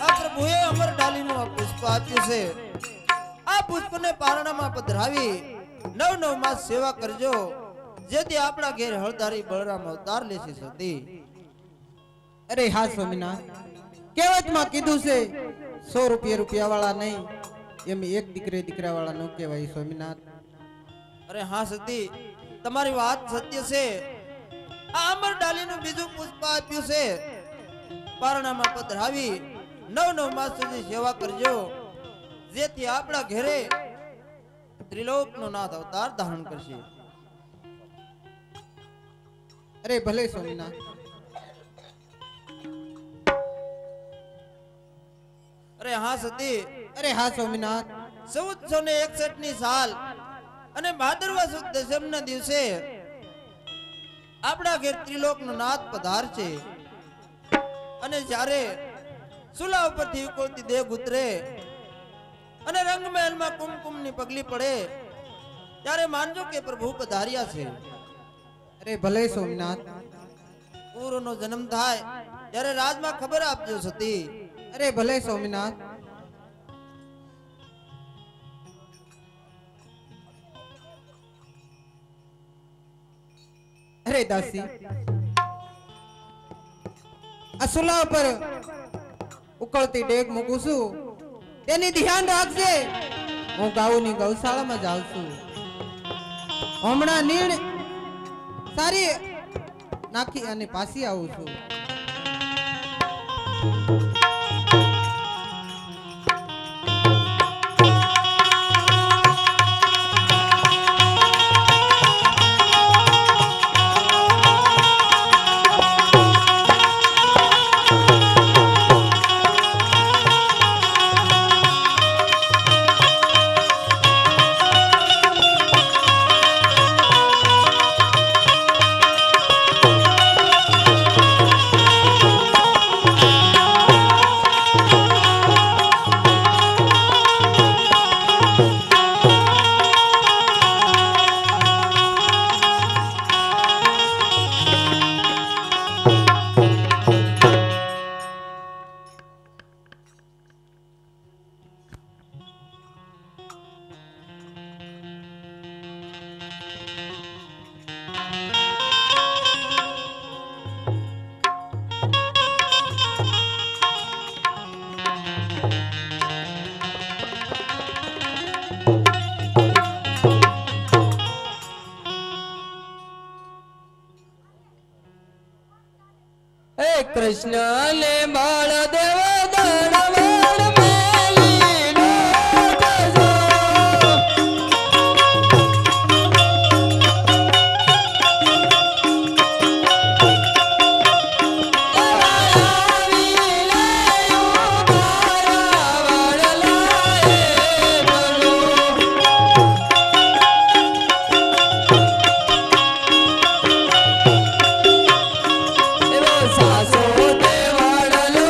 આ પ્રભુએ અમર ડાલીનું આ પુષ્પ આપ્યું છે. આ પુષ્પને પારણામાં પધરાવી 9 માસ સેવા કરજો, જેથી આપણા ઘેર હળધારી બળરામ અવતાર લેશે સતી. અરે હા સ્વામિનાથ, કહેવતમાં કીધું છે 100 રૂપિયા વાળા નહીં, એમ એક દીકરા વાળા ન કહેવાય સ્વામિનાથ. અરે હા સતી, તમારી વાત સત્ય છે. આ અમર ડાલીનું બીજું પુષ્પ આપ્યું છે. પારણામાં પધરાવી 9 માસ સુધી સેવા કરજો, જેથી આપણા ઘરે ત્રિલોકનો નાથ અવતાર ધારણ કરશે. અરે ભલે સ્વામિનાથ. અરે હા સતી, અરે હા સ્વામિનાથ. 1461 ની સાલ અને ભાદરવા સુદ દશમના દિવસે આપણા ઘેર ત્રિલોકનો નાથ પધારશે. અને જ્યારે સુલા ઉપરથી ઉકળતી દેગ ઉતરે અને રંગમહેલમાં કુમકુમની પગલી પડે, ત્યારે માનજો કે પ્રભુ પધાર્યા છે. અરે ભલે સોમનાથ. પૂરોનો જન્મ થાય ત્યારે રાજમાં ખબર આપજો સતી. અરે ભલે સોમનાથ. અરે દાસી, અસુલા પર ઉકળતી ડેગ મૂકું છું, તેની ધ્યાન રાખજે. હું ગાઉની ગૌશાળામાં જાઉં છું. હમણાં નીણ સારી નાખી અને પાછી આવું છું. કૃષ્ણ ને બાળદેવ સાસો દેવાડલો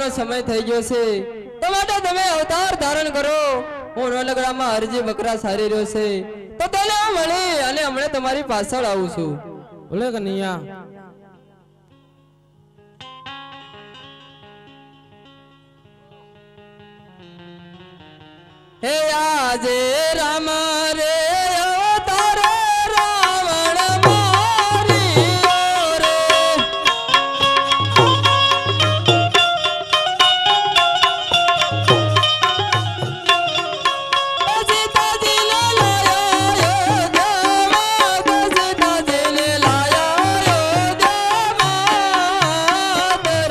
જવાનો સમય થઈ ગયો છે તો માટે તમે અવતાર ધારણ કરો. હું નોલગડામાં હરજી બકરા સારી રહ્યો છે તો તેને હું મળી અને હમણાં તમારી પાછળ આવું છું. બોલે કનૈયા. હે આજે રામ રે અવતાર રાવણ માર્યો રે. સીતાજીને લાયા અયોધ્યામાં, સીતાજીને લાયા અયોધ્યામાં.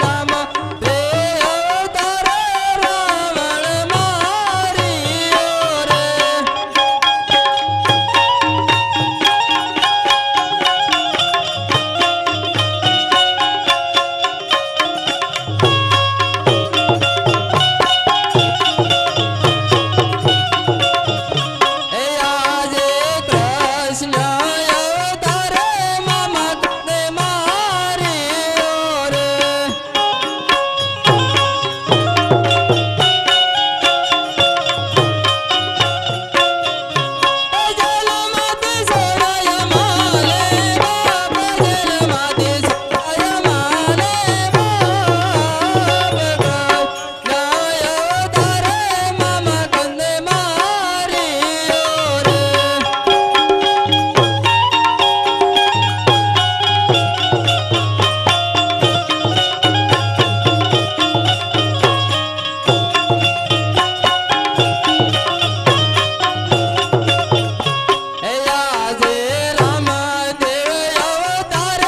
રામ રે અવતાર રાવણ માર્યો રે. હે આજે કૃષ્ણ અવતાર મમકને માર્યો રે. જલમતી સોરાય માલે બાપ, જલમતી સોરાય માલે બાપ. કૃષ્ણ અવતાર મમકને માર્યો રે. હે આજે રામ દેવ અવતાર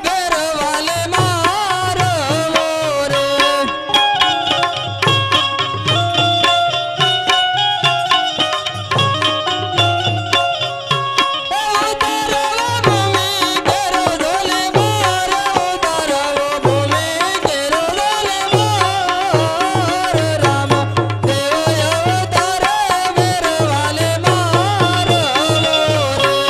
ભેરવાલે મારો રે. ઉતારો ભૂમિ કેરો ધોલે મારો, ઉતારો ભૂમિ કેરો ધોલે મારો. રામ દેવ અવતાર ભેરવાલે મારો રે.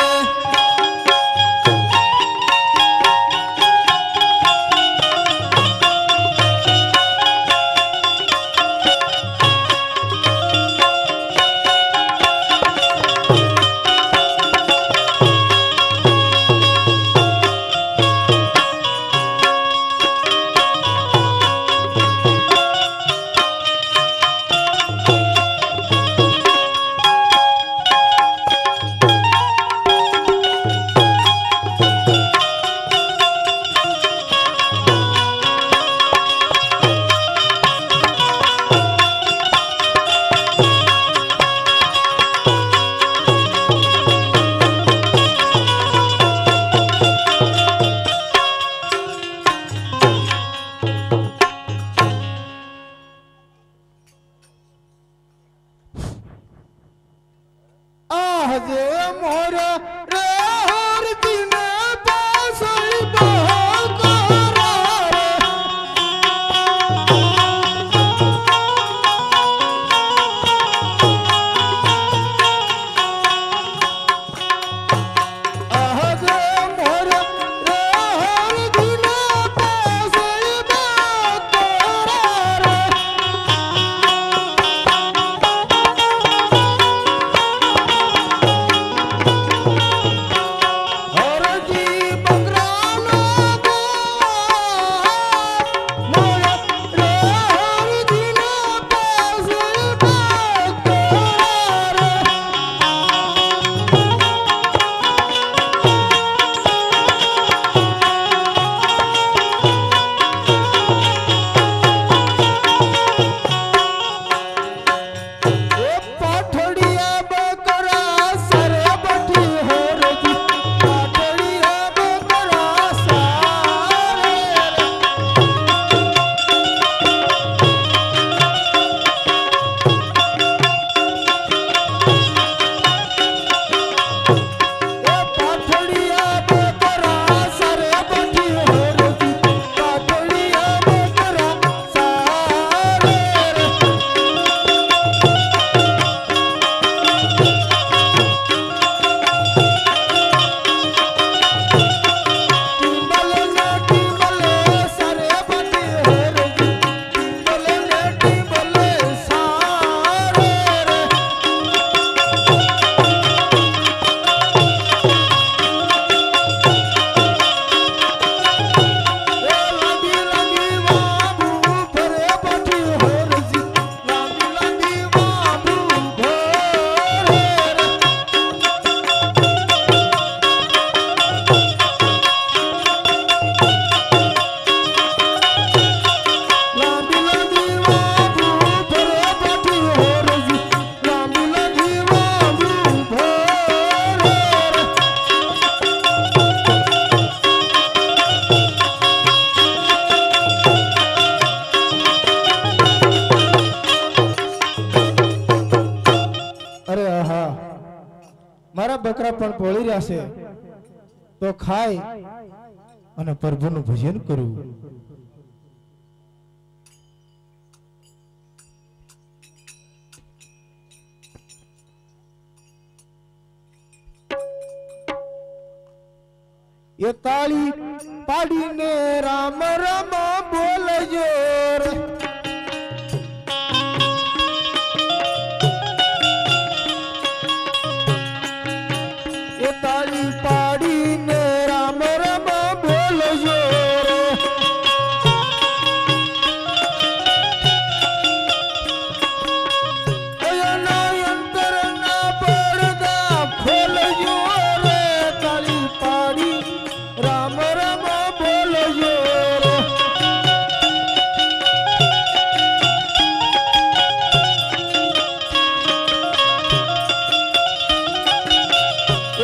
આજે મોર રે હરદીને પાસળ બહકરા રે. આજે મોર રે હરદીને પાસળ બહકરા રે. બકરા પણ પોળી રહ્યા છે તો ખાય અને પ્રભુનું ભજન કરવું. એ તાળી પાડીને રામ રામ બોલજો રે. એ તાળી પાડીને રામ રામ બોલજો રે. એના અંતરના પડદા ખોલજો રે. તાળી પાડી રામ રામ બોલજો રે.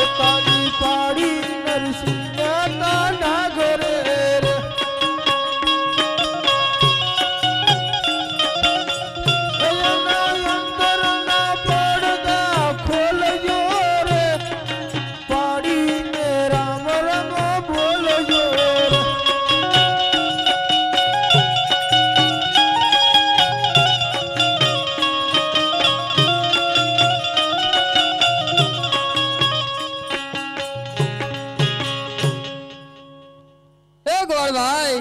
એ તાળી પાડી નરસિંહના નાગરે રે. એના અંતરના પડદા ખોલજો રે. પાડીને રામ રામ બોલજો રે. હે ગોળભાઈ,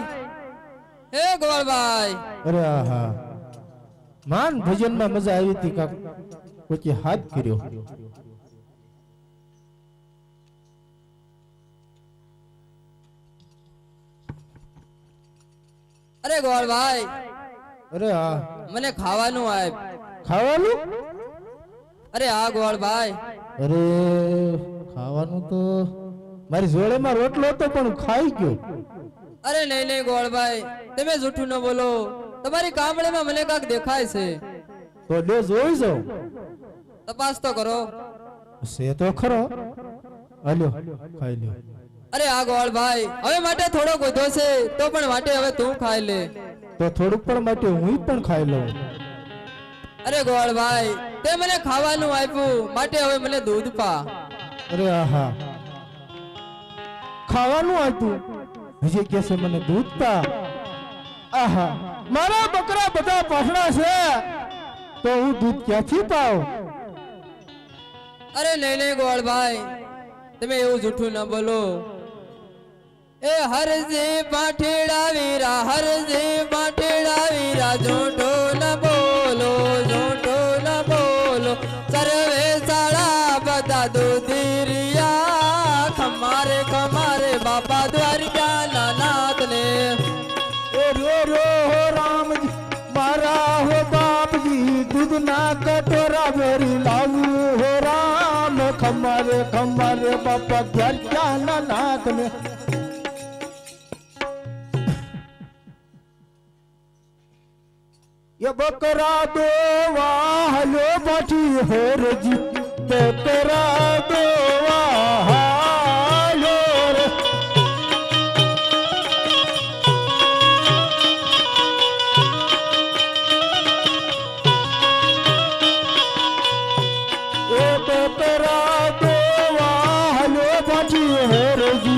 હે ગોળભાઈ. અરે આહા, માન ભજનમાં મજા આવી હતી. કાક કોઈ હાથ કર્યો. અરે ગોળભાઈ, અરે હા, મને ખાવાનું આપ. ખાવાનું? અરે હા ગોળભાઈ. અરે ખાવાનું તો મારી જોડેમાં રોટલો હતો પણ હું ખાઈ ગયો. અરે નહીં નહીં ગોળભાઈ, તમે જૂઠું ન બોલો. તમારી કામળીમાં મને કાંક દેખાય છે. તો લે જોઈ જાઉં. તપાસ તો કરો. છે તો ખરો. હાલ્યો ખાઈ લ્યો. અરે આ ગોળભાઈ, હવે માટે થોડો ગોધો છે તો પણ માટે હવે તું ખાઈ લે. તો થોડુંક પણ માટે હું પણ ખાઈ લઉં. અરે ગોળભાઈ, તે મને ખાવાનું આપ્યું માટે હવે મને દૂધ પા. અરે આહા, ખાવાનું આપ્યું હજી કે છે મને દૂધ પા. આહા, મારા બકરા બધા પાછડા છે તો હું દૂધ ક્યાંથી પાઉં? અરે નહીં નહીં ગોળભાઈ, તમે એવું જૂઠું ન બોલો. એ હરજી પાઠેડા વીરા, હરજી પાઠેડા વીરા, જૂઠો ન બોલો, જૂઠો ન બોલો. સર્વે સાળા બધા દૂધીરિયા, ખમારે ખમારે બાપા દ્વારકા નાથ ને. એ રો રો હો રામજી મારા હો બાપજી, દૂધના કટોરા ભરી લાવું હો રામ. ખમારે ખમારે બાપા દ્વારકાના નાથ ને. ये बकरा दो वाहलो बाटी होरजी, बकरा दो वाहलो रे. ये बकरा दो वाहलो बाटी होरजी,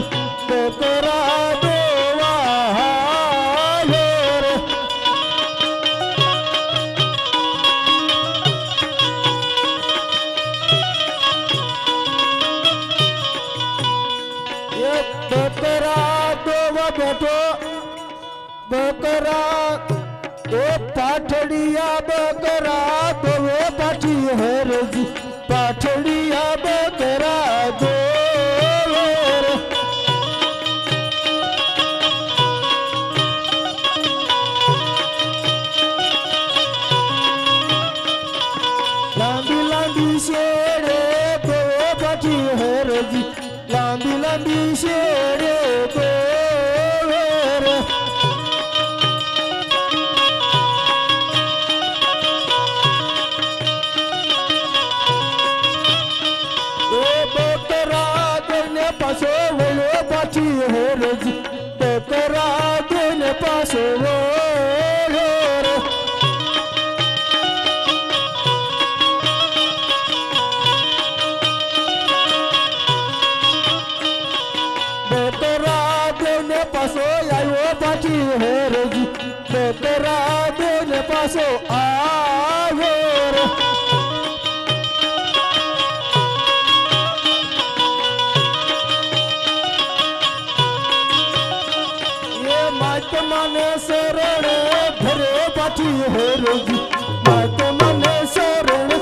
बकरा दो वाहलो रे. बकरा दो बेटो बकरा, ओ पाठड़िया बकरा दो पाठी हरजी, पाठड़िया बकरा दो रे. लांबी लांबी शेरे दो पाठी हरजी, लांबी लांबी शेरे दो रे. ओ बकरा देने पासो वलो पाठी हरजी, बकरा देने पासो वलो रे. પાછો આવ્યો પાછી હેરજી ટોકરા દેને પાછો આવ્યો રે એ માતમાને શરણે ઘરે પાછી હેરજી માતમાને શરણે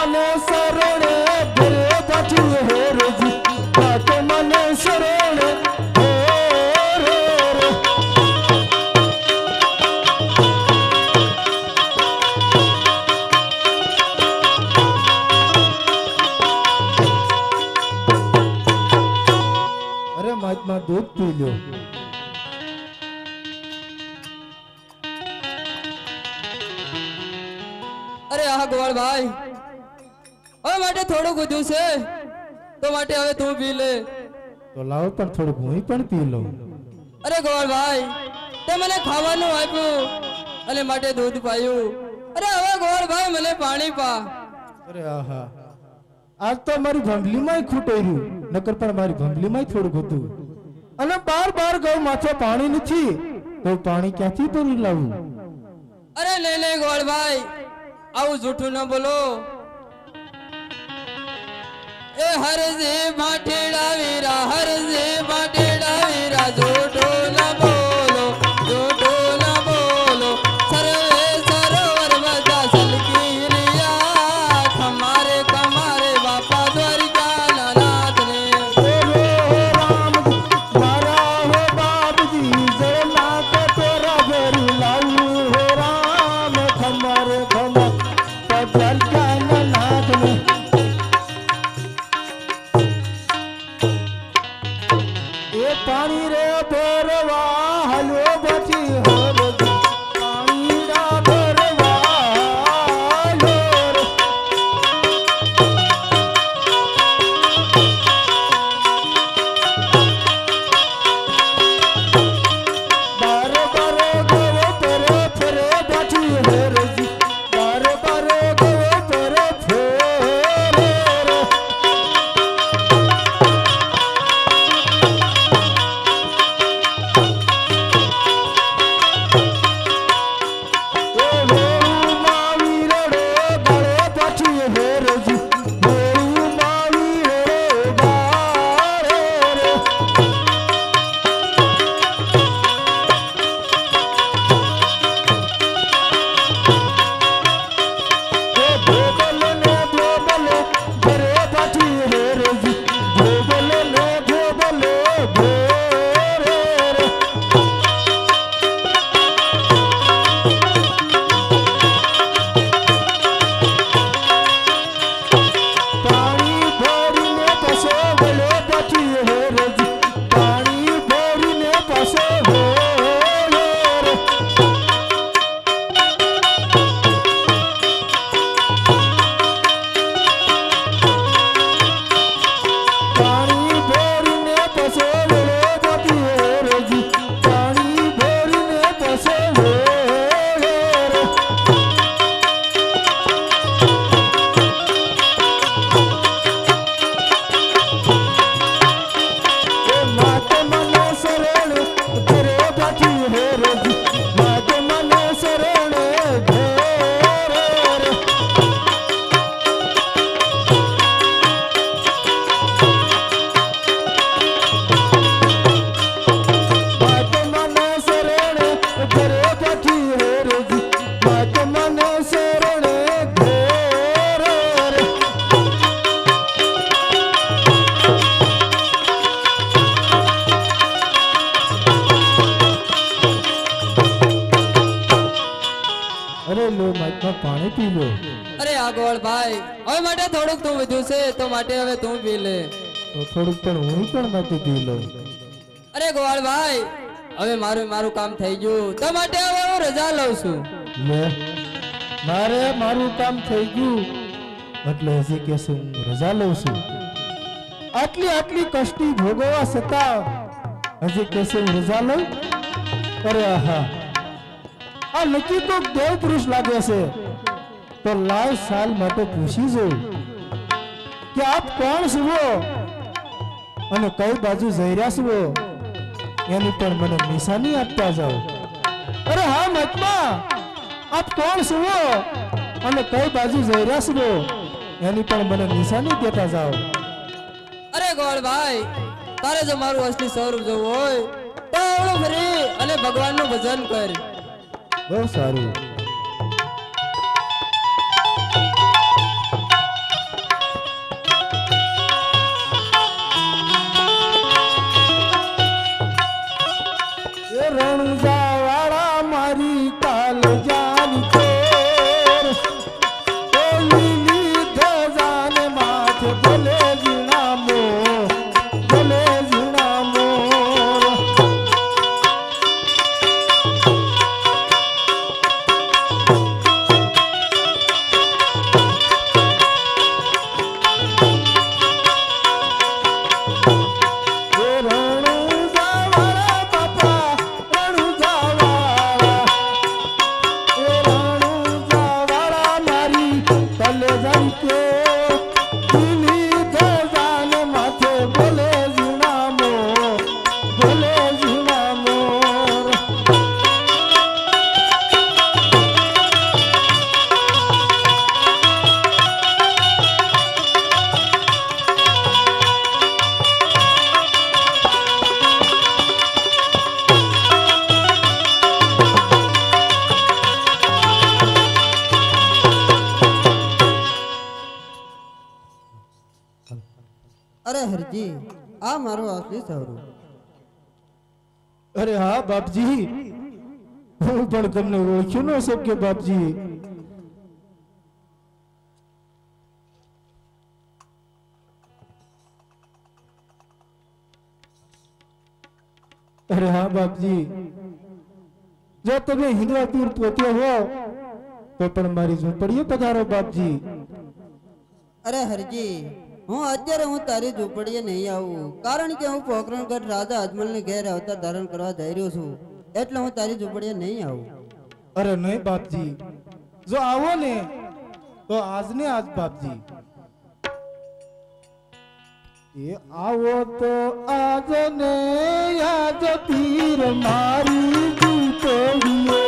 મને શરણે ઘરે પાછી હેરજી તો મને શરણે અરે મહાત્મા દૂધ પી લ્યો અરે આ ગોવાળભાઈ હવે માટે થોડું ગુજું છે તો માટે હવે તું પી લે તો લાવો પણ થોડુંક હું પણ પી લઉં અરે ગોવાળભાઈ તે મને ખાવાનું આપ્યું અને માટે દૂધ પાયું અરે હવે ગોવાળભાઈ મને પાણી પા અરે આહા આજ તો મારી ભંભલીમાંય ખૂટાયું નકર પણ મારી ભંભલીમાંય થોડુંક હતું અને બાર ગૌ માથે પાણી નથી તો પાણી ક્યાંથી ભરી લાવું અરે નહીં ગોવાળભાઈ આવું જૂઠું ન બોલો એ હરજે ભાટેડા વીરા હરજે ભાટેડા વીરા જૂઠો ન બોલો જૂઠો ન બોલો સર્વે સરોવર બધા સલકી લિયા ખમારે ખમારે બાપા દ્વારિકા નાથ ને રામ મારા હો બાપજી જળના કટોરા ભરી લાવું હો રામ ખમર ખમર દ્વારિકા નાથ ને એ પાણી રે ભરવા હાલો બચી હરજી પાણી રા ભરવા હાલો રે બાર ગયો તરે ફરે બચી હરજી બાર ગયો તરે ફરે રે પાણી ભરીને પસો ભલે પછી હેરજી પાણી ભરીને પસો હેર પાણી ભરીને પસો ભલે પછી હેરજી પાણી ભરીને પસો હેર માતમને શરણે ઘરે પાછી હેરજી માતમને શરણે ઘેર માતમને શરણે ઘરે પાછી હેરજી માતમને શરણે ઘેર અરે લો માઇકમાં પાણી પી લો અરે આ ગોવાળભાઈ હવે માટે થોડુંક તું વધ્યું છે તો માટે હવે તું પી લે તો થોડુંક પણ હું પણ માંથી પી લઉં અરે ગોવાળભાઈ હવે મારું કામ થઈ ગયું તો માટે હવે હું રજા લઉં છું લે મારે મારું કામ થઈ ગયું એટલે હજી કે હું રજા લઉં છું આટલી કષ્ટી ભોગવવા છતાં હજી કે હું રજા લઉં અરે આહા આ નક્કી તો દેવ પુરુષ લાગે છે. તો લાવ સાલ માટે પૂછી જોઉં કે આપ કોણ છો અને કઈ બાજુ જઈ રહ્યા છો એની પણ મને નિશાની આપતા જાઓ. અરે હા મહાત્મા, આપ કોણ છો અને કઈ બાજુ જઈ રહ્યા છો એની પણ મને નિશાની દેતા જાઓ. અરે ગોળભાઈ, તારે જો મારું અસલી સ્વરૂપ જોવું હોય તો આવડું ફરી અને ભગવાનનું ભજન કર. બહુ સારું. એ રણુજાવાળા મારી કાલ જાની ચોર, એ લીલી ધજાને માથે ભલે ઝીણા મોર, ભલે ઝીણા મોર. એ રણુજાવાળા બાપા, રણુજાવાળા, એ રણુજાવાળા મારી કલેજાની ચોર, લીલી ધજાને માથે ભલે ઝીણા મોર, ભલે ઝીણા મોર. અરે હરજી, આ મારું અસલી સ્વરૂપ. અરે હા બાપજી, હું પણ તમને ઓળખ્યું ન શક્યો બાપજી. અરે હા બાપજી, જો તમે હિંદવાપુર પોતે હો તો પણ મારી ઝૂંપડીએ પધારો બાપજી. અરે હરજી, અત્યારે તારી ઝૂંપડીએ નહીં આવું, કારણ કે હું પોકરણગઢ રાજા અજમલને ઘેર અવતાર ધારણ કરવા જઈ રહ્યો છું, એટલે હું તારી ઝૂંપડીએ નહીં આવું. અરે નહીં બાપજી, જો આવો ને તો આજને આજ બાપજી. એ આવો તો આજ ને આજ પીર મારી ઝૂંપડીએ.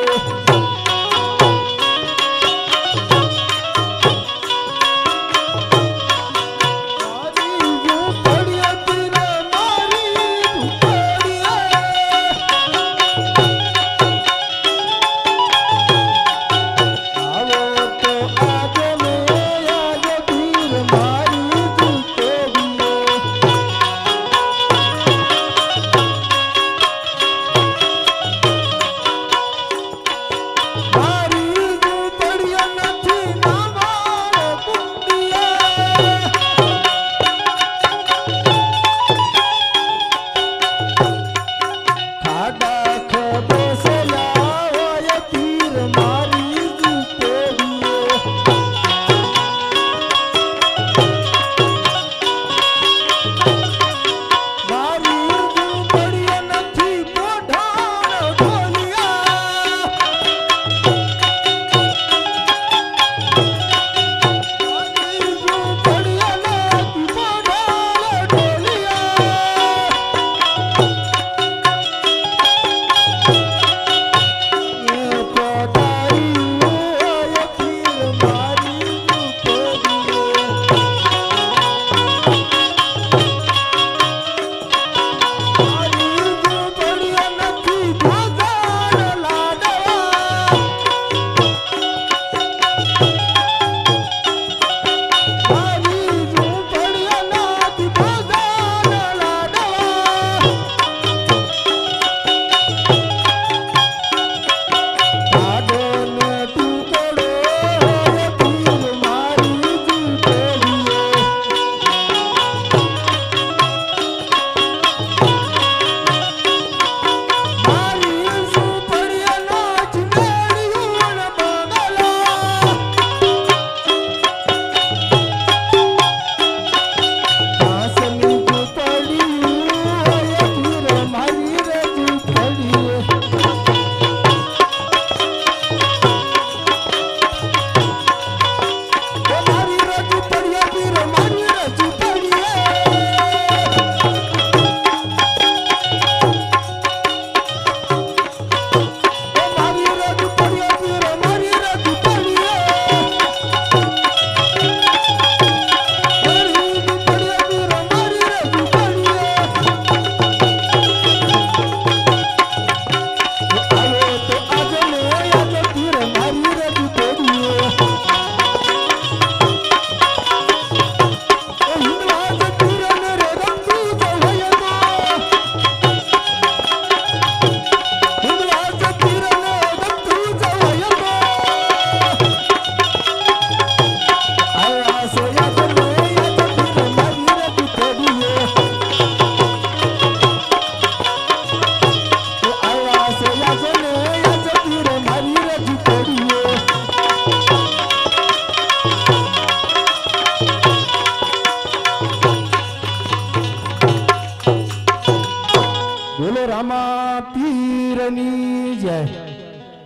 રામા પીરની જય,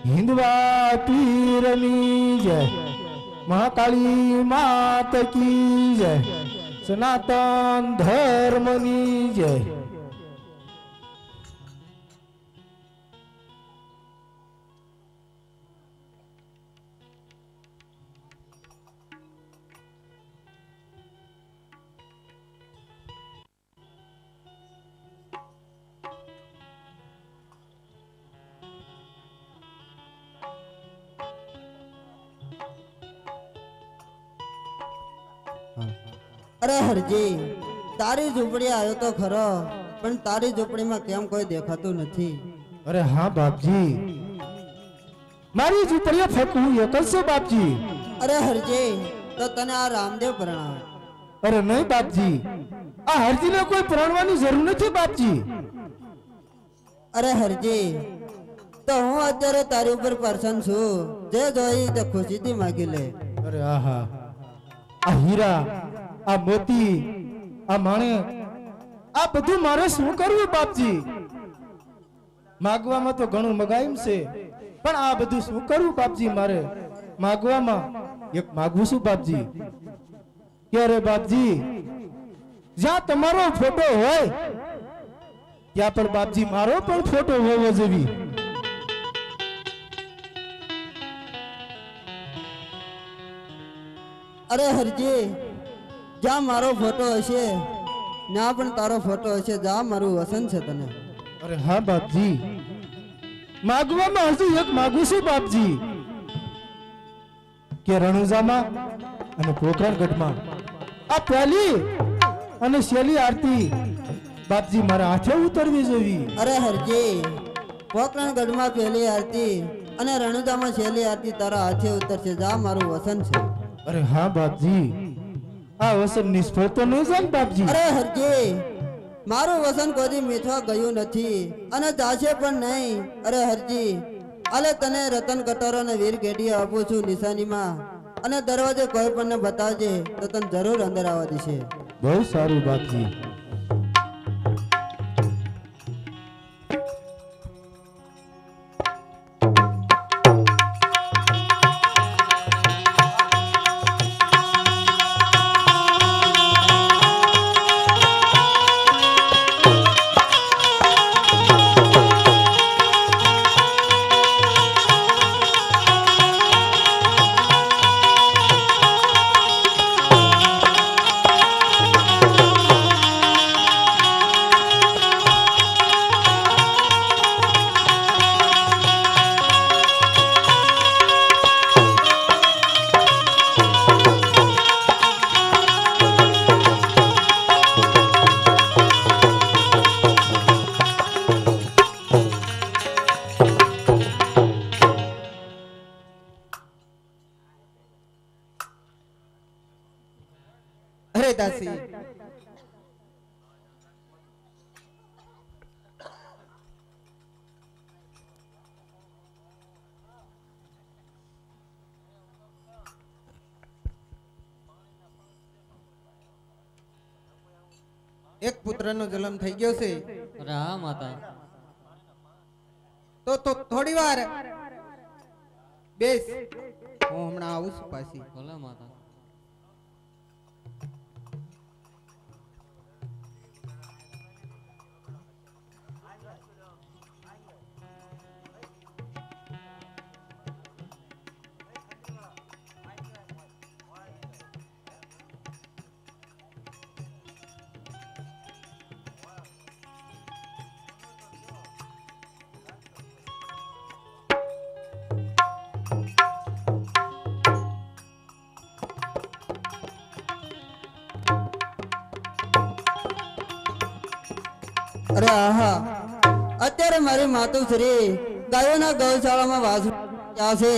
હિન્દવા પીરની જય, મહાકાળી માત કી જય, સનાતન ધર્મની જય. અરે હરજી, તારી ઝૂંપડી આવ્યો તો ખરો, પણ તારી ઝૂંપડીમાં કેમ કોઈ દેખાતું નથી? અરે હા બાપજી, મારી ઝૂંપડીએ ફક્ત હું એક જ છું બાપજી. અરે હરજી, તો તને આ રામદેવ પરણાવે. અરે નહીં બાપજી, આ હરજીને કોઈ પરણવાની જરૂર નથી બાપજી. અરે હરજી, તો હું અત્યારે તારી ઉપર પ્રસન્ન છું, જે જોઈ તે ખુશીથી માગી લે. અરે આહા, આ હીરા, આ મોતી, આ માણેક, આ બધું મારે શું કરવું બાપજી? માગવામાં તો ઘણું મગાયું છે, પણ આ બધું શું કરવું બાપજી? મારે માગવામાં એક માગવું છું બાપજી. કે અરે બાપજી, જ્યાં તમારો ફોટો હોય ત્યાં પણ બાપજી મારો પણ ફોટો હોવો જોઈએ. અરે હરજી, જ્યાં મારો ફોટો હશે ના પણ તારો ફોટો હશે, જ્યાં મારું વસન છે તને. અરે હા બાપજી, માગવામાં હજુ એક માગું છું બાપજી, કે રણુજામાં અને પોખરણગઢમાં આ પહેલી અને છેલ્લી આરતી બાપજી મારા હાથે ઉતરવી જોઈએ. અરે હરજી, પોકરણગઢમાં પહેલી આરતી અને રણુદામાં છેલ્લી આરતી તારા હાથે ઉતરશે, જ્યાં મારું વસન છે. અરે હા બાપજી, આ વસન નિષ્ફળ તો નહીં જાય બાપજી? અરે હરજી, મારું વસન કોઈ મીઠવા ગયું નથી અને જાશે પણ નહીં. અરે હરજી, અલે તને રતન કટોરો અને વીર ગેડીએ આપું છું નિશાનીમાં, અને દરવાજે કોઈ પણ ને બતાવજે તો તને જરૂર અંદર આવવા દેશે. બહુ સારું બાપજી. અરે દાસી, એક પુત્રનો જન્મ થઈ ગયો છે. અરે હા માતા. તો થોડી વાર બેસ, હું હમણાં આવું છું પાછી. ભલે માતા. અરે આહા, અત્યારે મારી માતુશ્રી ગાયોના ગૌશાળામાં વાસ છે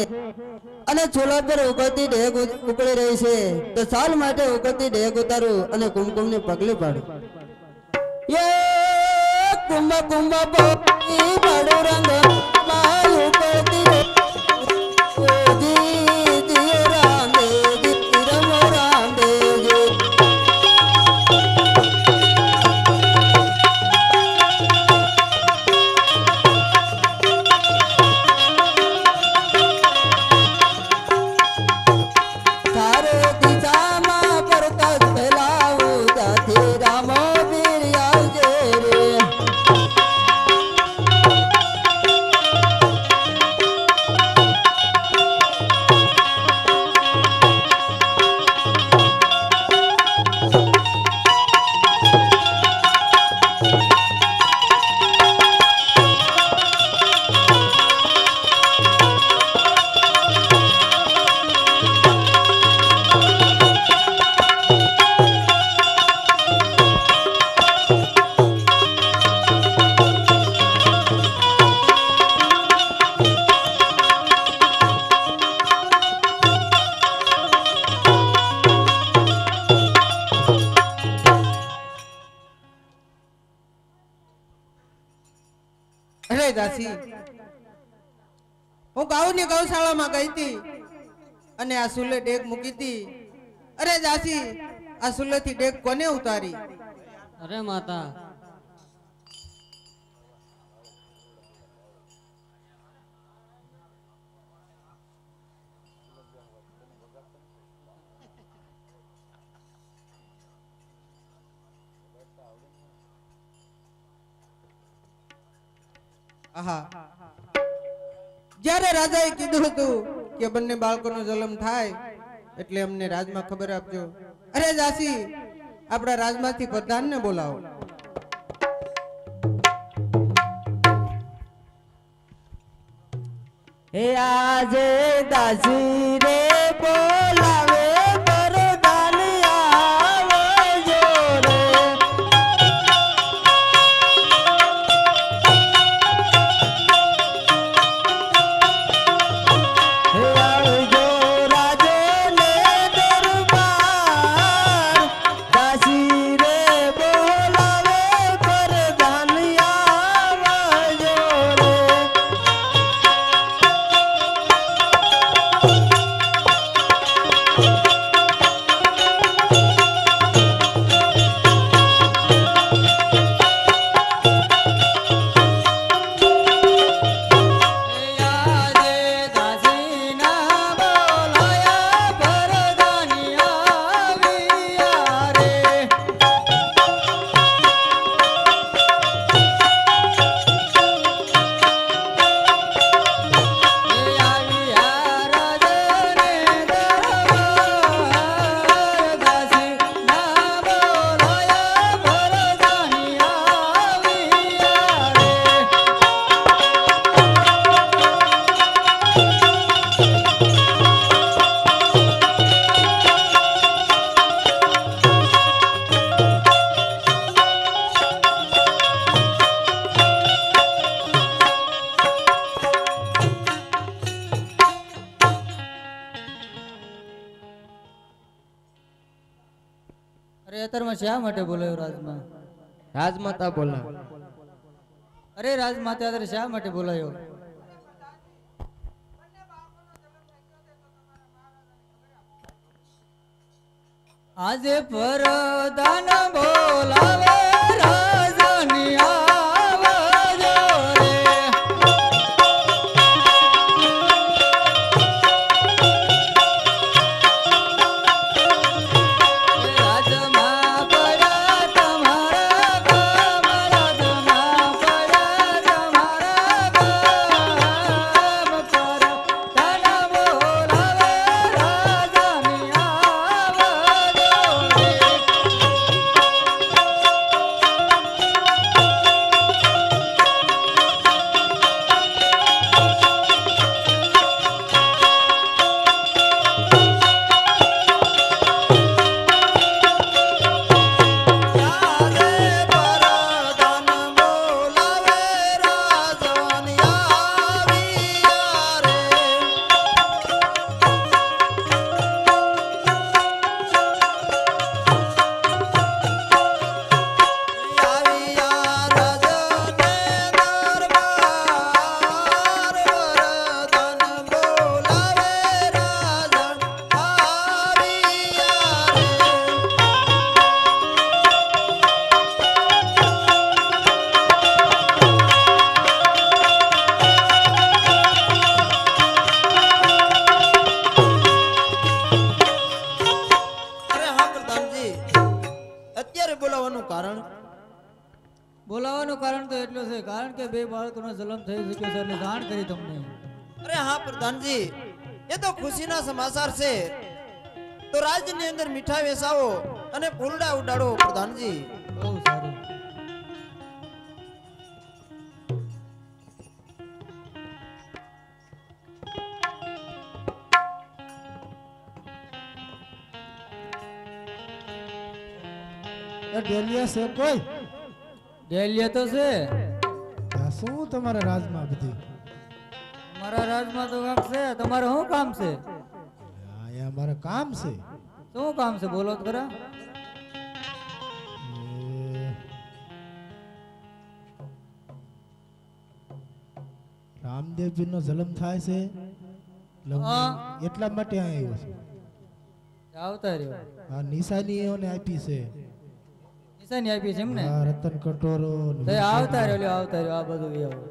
અને ચૂલા પર ઉકળતી ડેગ ઉકળી રહી છે, તો સાલ માટે ઉકળતી ડેગ ઉતારું અને કુમકુમની પગલી પાડું. યે કુંભ કુંભ પોતી પાડું રંગ માં ઉકળતી ડેગ. જી જી રામદેવજી, રમો રામદેવજી. મામો વીર આવજે રે અરે દાસી હું ગાઉની ગૌશાળામાં ગઈ હતી અને આ સુલે ડેગ મૂકી હતી. અરે દાસી આ સુલેથી ડેગ કોને ઉતારી? અરે માતા આહા જ્યારે રાજાએ કીધું હતું કે બંને બાળકોનો જન્મ થાય એટલે અમને રાજમાં ખબર આપજો. અરે દાસી આપણા રાજમાંથી પ્રધાનને બોલાવો. હે આજે દાસી રે બોલાવે પરદાન આવજો રે હે આવજો રાજે ને દરબાર દાસી રે બોલાવે પરદાન આવજો રે અરે અત્યારમાં શા માટે બોલાયો રાજમાં? રાજમાતા બોલા. અરે રાજમાતા અત્યારે શા માટે બોલાયો? આજે પરદાન બોલાવે રાજની આવજો રે રાજમાં પડ્યા તમારા ગામ રાજમાં પડ્યા તમારા ગામ પરદાન બોલાવે રાજની આવજો રે કારણ? બોલાવવાનું કારણ તો એટલું છે, કારણ કે બે બાળકોનો જન્મ થઈ ચૂક્યો છે એટલે જાણ કરી તમને. અરે હા પ્રધાનજી, એ તો ખુશીના સમાચાર છે. તો રાજ્યની અંદર મીઠા વેસાવો અને ફૂલડા ઉડાડો પ્રધાનજી. બહુ સારું. એ ડેલિયા છે કોઈ? ડેલિયા તો છે. આ શું તમારા રાજમાં બધી? મારા રાજમાં તો કામ છે. તમારે શું કામ છે? અહીંયા મારે કામ છે. શું કામ છે બોલો તો ખરા. રામદેવજી નો જન્મ થાય છે હા. એટલા માટે અહીંયા આવ્યો છું. આવતા રહ્યો. આ નિશાની એઓને આપી છે. નિશાની આપી છે એમ ને. આ રતન કટોરો ને તો આવતા રહ્યો લ્યો, આવતા રહ્યો. આ બધું એવું.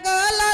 ગલાલ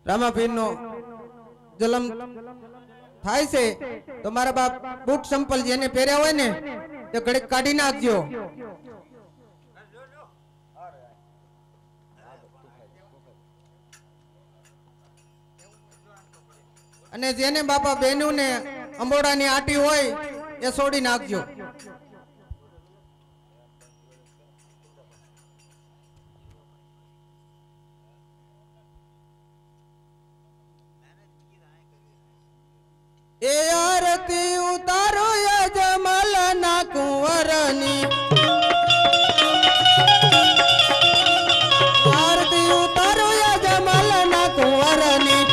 રામાપીરનો જન્મ થાય છે તો મારા બાપ બૂટ સંપલ જેને પહેર્યા હોય ને તે ઘડીક કાઢી નાખજો. અને જેને બાપા બહેનું ને અંબોડાની આટી હોય એ છોડી નાખજો. એ આરતી ઉતારો યજમલ ના કુંવરની, આરતી ઉતારો યજમલ ના કુંવરની.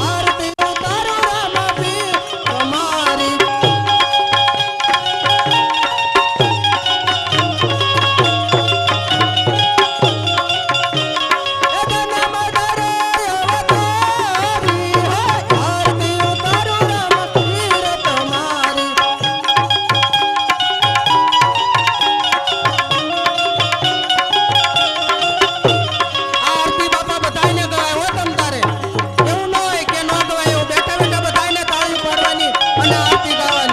આરતી ઉતારો રામાપીર તમારી. અને આરતી ગાવાની.